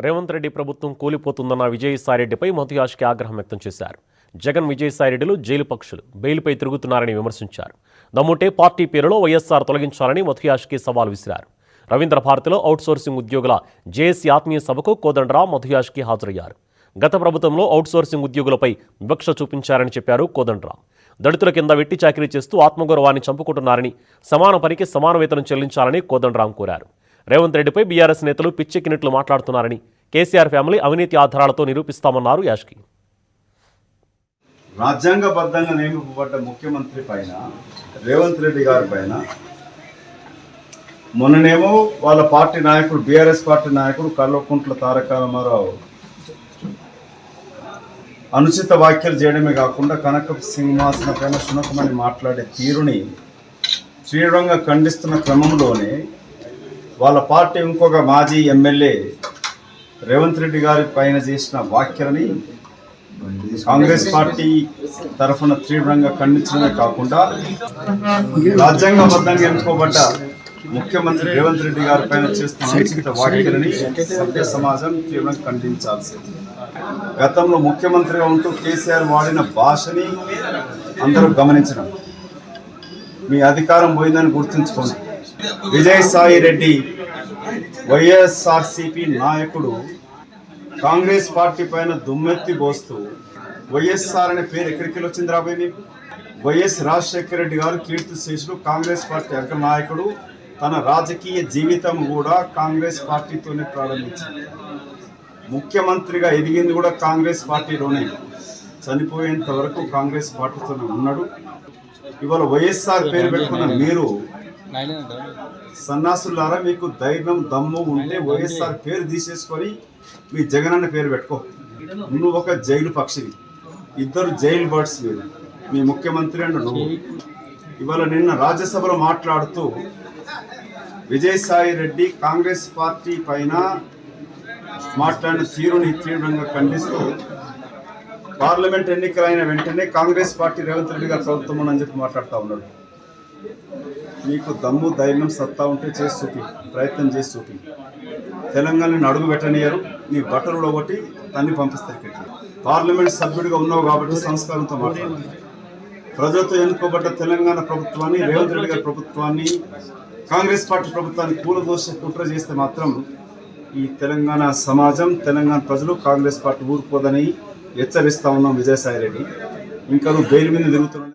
రేవంత్ రెడ్డి ప్రభుత్వం కూలిపోతుందన్న విజయసాయిరెడ్డిపై మధుయాష్కి ఆగ్రహం వ్యక్తం చేశారు. జగన్ విజయసాయిరెడ్డిలు జైలు పక్షులు బెయిల్పై తిరుగుతున్నారని విమర్శించారు. దమ్ముంటే పార్టీ పేరులో వైఎస్ఆర్ తొలగించాలని మధుయాష్కి సవాల్ విసిరారు. రవీంద్ర భారతిలో అవుట్సోర్సింగ్ ఉద్యోగుల జేఏసీ ఆత్మీయ సభకు కోదండరాం మధుయాష్కి హాజరయ్యారు. గత ప్రభుత్వంలో అవుట్సోర్సింగ్ ఉద్యోగులపై వివక్ష చూపించారని చెప్పారు కోదండరాం. దళితుల కింద వెట్టి చాకిరీ చేస్తూ ఆత్మగౌరవాన్ని చంపుకుంటున్నారని, సమాన పనికి సమాన వేతనం చెల్లించాలని కోదండరాం కోరారు. రేవంత్ రెడ్డిపై బీఆర్ఎస్ నేతలు పిచ్చెక్కినట్లు మాట్లాడుతున్నారని, కేసీఆర్ ఫ్యామిలీ అవినీతి ఆధారాలతో నిరూపిస్తామన్నారు యాష్కి. రాజ్యాంగబద్ధంగా నియమింపబడ్డ ముఖ్యమంత్రి పైన రేవంత్ రెడ్డి గారి పైన మొన్ననేమో వాళ్ళ పార్టీ నాయకుడు బీఆర్ఎస్ పార్టీ నాయకుడు కల్వకుంట్ల తారక రామారావు అనుచిత వ్యాఖ్యలు చేయడమే కాకుండా కనక సింహాసన పైన శునకమని మాట్లాడే తీరుని తీవ్రంగా ఖండిస్తున్న క్రమంలోనే వాళ్ళ పార్టీ ఇంకొక మాజీ ఎమ్మెల్యే రేవంత్ రెడ్డి గారి పైన చేసిన వ్యాఖ్యలని కాంగ్రెస్ పార్టీ తరఫున తీవ్రంగా ఖండించడమే కాకుండా రాజ్యాంగబద్ధంగా ఎన్నుకోబడ్డ ముఖ్యమంత్రి రేవంత్ రెడ్డి గారి పైన చేస్తున్న అనుచిత వ్యాఖ్యలని సభ్య సమాజం తీవ్రంగా ఖండించాల్సింది. గతంలో ముఖ్యమంత్రిగా ఉంటూ కేసీఆర్ వాడిన భాషని అందరూ గమనించడం, మీ అధికారం పోయిందని గుర్తుంచుకోండి. విజయసాయి రెడ్డి వైఎస్ఆర్సీపీ నాయకుడు కాంగ్రెస్ పార్టీ పైన దుమ్మెత్తి పోస్తూ వైఎస్ఆర్ అనే పేరు ఎక్కడికి వచ్చింది రాబోయే? వైఎస్ రాజశేఖర రెడ్డి గారు కీర్తిశేషుడు, కాంగ్రెస్ పార్టీ అగ్ర నాయకుడు. తన రాజకీయ జీవితం కూడా కాంగ్రెస్ పార్టీతోనే ప్రారంభించింది. ముఖ్యమంత్రిగా ఎదిగింది కూడా కాంగ్రెస్ పార్టీలోనే. చనిపోయేంత వరకు కాంగ్రెస్ పార్టీతోనే ఉన్నాడు. ఇవాళ వైఎస్ఆర్ పేరు పెట్టుకున్న మీరు సన్నాసులారా, మీకు ధైర్యం దమ్ము ఉంటే వైఎస్ఆర్ పేరు తీసేసుకొని మీ జగనన్న పేరు పెట్టుకో. నువ్వు ఒక జైలు పక్షివి, ఇద్దరు జైలు బర్డ్స్ మీరు, మీ ముఖ్యమంత్రి అండ్ నువ్వు. ఇవాళ నిన్న రాజ్యసభలో మాట్లాడుతూ విజయసాయి రెడ్డి కాంగ్రెస్ పార్టీ పైన మాట్లాడిన తీరుని తీవ్రంగా ఖండిస్తూ పార్లమెంట్ ఎన్నికలైన వెంటనే కాంగ్రెస్ పార్టీ రేవంత్ రెడ్డి గారు ప్రభుత్వం అని చెప్పి మాట్లాడుతూ ఉన్నాడు. మీకు దమ్ము ధైర్యం సత్తా ఉంటే చేసి చూపి, ప్రయత్నం చేసి చూపి. తెలంగాణని అడుగు పెట్టనియరు, నీ బట్టలు ఒకటి తన్ని పంపిస్తారు ఇక్కడికి. పార్లమెంట్ సభ్యుడిగా ఉన్నావు కాబట్టి సంస్కారంతో మాట్లాడు. ప్రజలతో ఎన్నుకోబడ్డ తెలంగాణ ప్రభుత్వాన్ని, రేవంత్ రెడ్డి గారి ప్రభుత్వాన్ని, కాంగ్రెస్ పార్టీ ప్రభుత్వాన్ని కూలదోష కుట్ర చేస్తే మాత్రం ఈ తెలంగాణ సమాజం, తెలంగాణ ప్రజలు కాంగ్రెస్ పార్టీ ఊరుకోదని హెచ్చరిస్తా ఉన్నాం. విజయసాయి రెడ్డి ఇంకా నువ్వు బెయిల్ మీద తిరుగుతున్నావు.